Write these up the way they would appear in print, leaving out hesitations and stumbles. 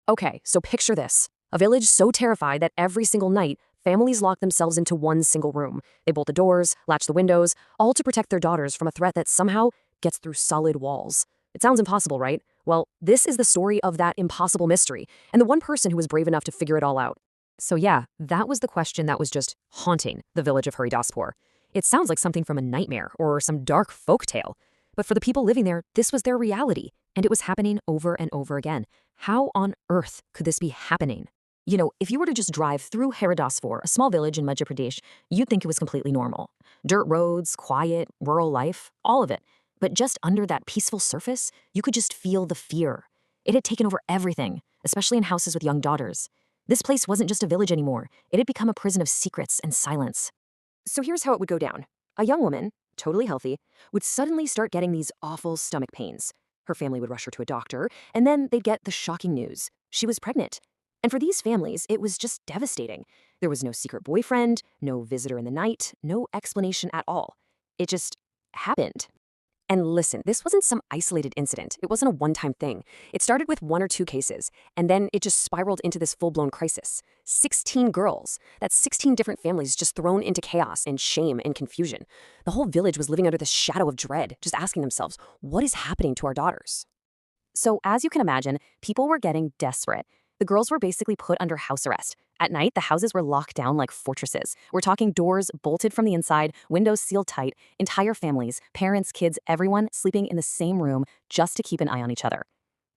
Okay, so picture this. A village so terrified that every single night, families lock themselves into one single room. They bolt the doors, latch the windows, all to protect their daughters from a threat that somehow gets through solid walls. It sounds impossible, right? Well, this is the story of that impossible mystery, and the one person who was brave enough to figure it all out. So yeah, that was the question that was just haunting the village of Haridaspur. It sounds like something from a nightmare or some dark folk tale. But for the people living there, this was their reality, and it was happening over and over again. How on earth could this be happening? If you were to just drive through Haridaswar, a small village in Madhya Pradesh, you'd think it was completely normal. Dirt roads, quiet, rural life, all of it. But just under that peaceful surface, you could just feel the fear. It had taken over everything, especially in houses with young daughters. This place wasn't just a village anymore. It had become a prison of secrets and silence. So here's how it would go down. A young woman, totally healthy, would suddenly start getting these awful stomach pains. Her family would rush her to a doctor, and then they'd get the shocking news. She was pregnant. And for these families, it was just devastating. There was no secret boyfriend, no visitor in the night, no explanation at all. It just happened. And listen, this wasn't some isolated incident. It wasn't a one-time thing. It started with 1 or 2 cases, and then it just spiraled into this full-blown crisis. 16 girls. That's 16 different families just thrown into chaos and shame and confusion. The whole village was living under this shadow of dread, just asking themselves, what is happening to our daughters? So as you can imagine, people were getting desperate. The girls were basically put under house arrest. At night, the houses were locked down like fortresses. We're talking doors bolted from the inside, windows sealed tight, entire families, parents, kids, everyone sleeping in the same room just to keep an eye on each other.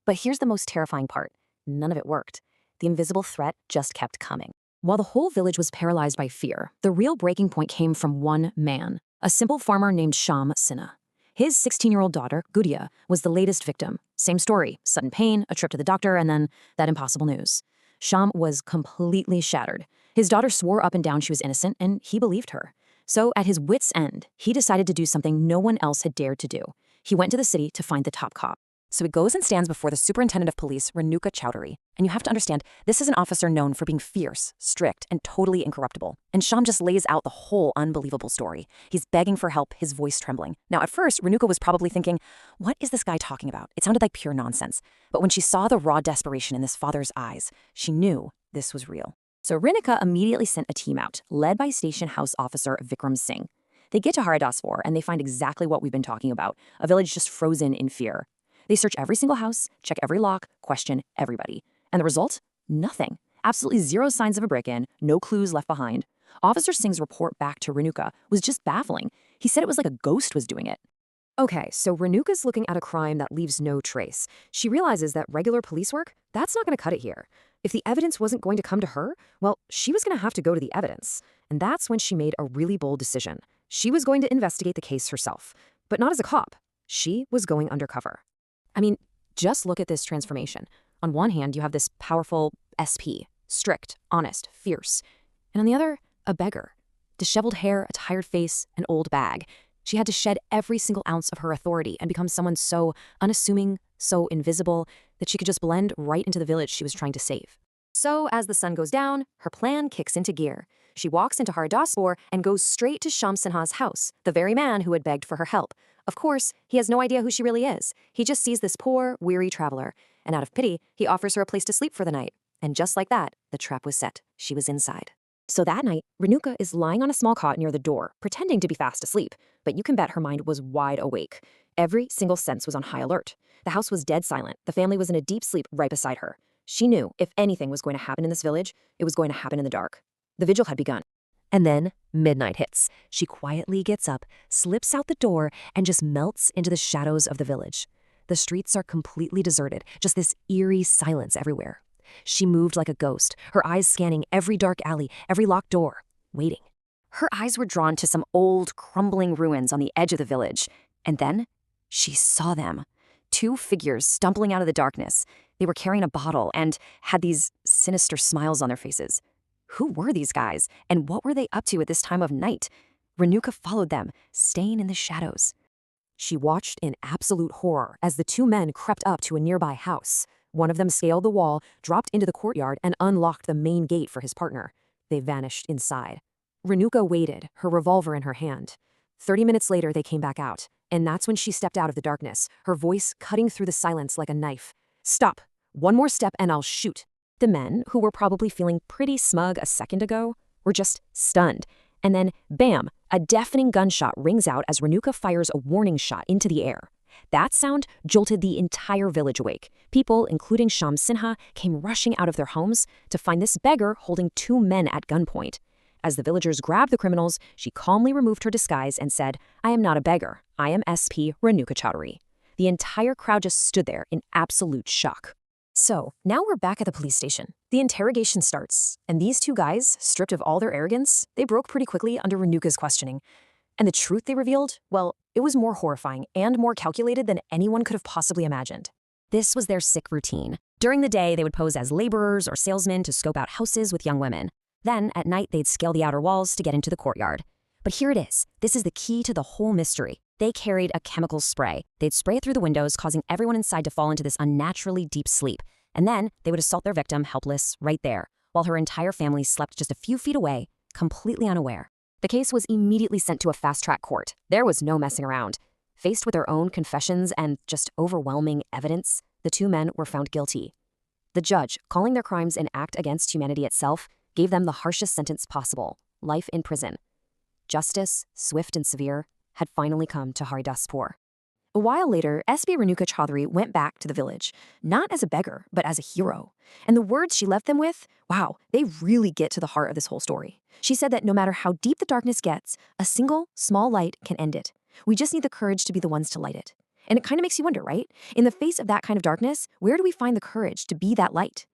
But here's the most terrifying part. None of it worked. The invisible threat just kept coming. While the whole village was paralyzed by fear, the real breaking point came from one man, a simple farmer named Sham Sinha. His 16-year-old daughter, Gudia, was the latest victim. Same story, sudden pain, a trip to the doctor, and then that impossible news. Sham was completely shattered. His daughter swore up and down she was innocent, and he believed her. So at his wit's end, he decided to do something no one else had dared to do. He went to the city to find the top cop. So he goes and stands before the superintendent of police, Renuka Chowdhury. And you have to understand, this is an officer known for being fierce, strict, and totally incorruptible. And Sham just lays out the whole unbelievable story. He's begging for help, his voice trembling. Now, at first, Renuka was probably thinking, what is this guy talking about? It sounded like pure nonsense. But when she saw the raw desperation in this father's eyes, she knew this was real. So Renuka immediately sent a team out, led by Station House Officer Vikram Singh. They get to Haridaswar, and they find exactly what we've been talking about, a village just frozen in fear. They search every single house, check every lock, question everybody. And the result? Nothing. Absolutely zero signs of a break-in, no clues left behind. Officer Singh's report back to Renuka was just baffling. He said it was like a ghost was doing it. Okay, so Renuka's looking at a crime that leaves no trace. She realizes that regular police work, that's not going to cut it here. If the evidence wasn't going to come to her, well, she was going to have to go to the evidence. And that's when she made a really bold decision. She was going to investigate the case herself, but not as a cop. She was going undercover. I mean, just look at this transformation. On one hand, you have this powerful SP, strict, honest, fierce. And on the other, a beggar. Disheveled hair, a tired face, an old bag. She had to shed every single ounce of her authority and become someone so unassuming, so invisible, that she could just blend right into the village she was trying to save. So as the sun goes down, her plan kicks into gear. She walks into Haridaswar and goes straight to Sham Sinha's house, the very man who had begged for her help. Of course, he has no idea who she really is. He just sees this poor, weary traveler, and out of pity, he offers her a place to sleep for the night. And just like that, the trap was set. She was inside. So that night, Renuka is lying on a small cot near the door, pretending to be fast asleep, but you can bet her mind was wide awake. Every single sense was on high alert. The house was dead silent. The family was in a deep sleep right beside her. She knew if anything was going to happen in this village, it was going to happen in the dark. The vigil had begun. And then midnight hits. She quietly gets up, slips out the door, and just melts into the shadows of the village. The streets are completely deserted, just this eerie silence everywhere. She moved like a ghost, her eyes scanning every dark alley, every locked door, waiting. Her eyes were drawn to some old, crumbling ruins on the edge of the village. And then she saw them. 2 figures stumbling out of the darkness. They were carrying a bottle and had these sinister smiles on their faces. Who were these guys, and what were they up to at this time of night? Renuka followed them, staying in the shadows. She watched in absolute horror as the 2 men crept up to a nearby house. One of them scaled the wall, dropped into the courtyard, and unlocked the main gate for his partner. They vanished inside. Renuka waited, her revolver in her hand. 30 minutes later, they came back out, and that's when she stepped out of the darkness, her voice cutting through the silence like a knife. "Stop! One more step and I'll shoot. The men, who were probably feeling pretty smug a second ago, were just stunned. And then, bam, a deafening gunshot rings out as Renuka fires a warning shot into the air. That sound jolted the entire village awake. People, including Shams Sinha, came rushing out of their homes to find this beggar holding two men at gunpoint. As the villagers grabbed the criminals, she calmly removed her disguise and said, "I am not a beggar. I am SP Renuka Chaudhary." The entire crowd just stood there in absolute shock. So, now we're back at the police station. The interrogation starts, and these two guys, stripped of all their arrogance, they broke pretty quickly under Renuka's questioning. And the truth they revealed, well, it was more horrifying and more calculated than anyone could have possibly imagined. This was their sick routine. During the day, they would pose as laborers or salesmen to scope out houses with young women. Then, at night, they'd scale the outer walls to get into the courtyard. But here it is. This is the key to the whole mystery. They carried a chemical spray. They'd spray it through the windows, causing everyone inside to fall into this unnaturally deep sleep. And then they would assault their victim, helpless, right there, while her entire family slept just a few feet away, completely unaware. The case was immediately sent to a fast-track court. There was no messing around. Faced with their own confessions and just overwhelming evidence, the two men were found guilty. The judge, calling their crimes an act against humanity itself, gave them the harshest sentence possible, life in prison. Justice, swift and severe, had finally come to Haridaspur. A while later, SP Renuka Chaudhary went back to the village, not as a beggar, but as a hero. And the words she left them with, wow, they really get to the heart of this whole story. She said that no matter how deep the darkness gets, a single, small light can end it. We just need the courage to be the ones to light it. And it kind of makes you wonder, right? In the face of that kind of darkness, where do we find the courage to be that light?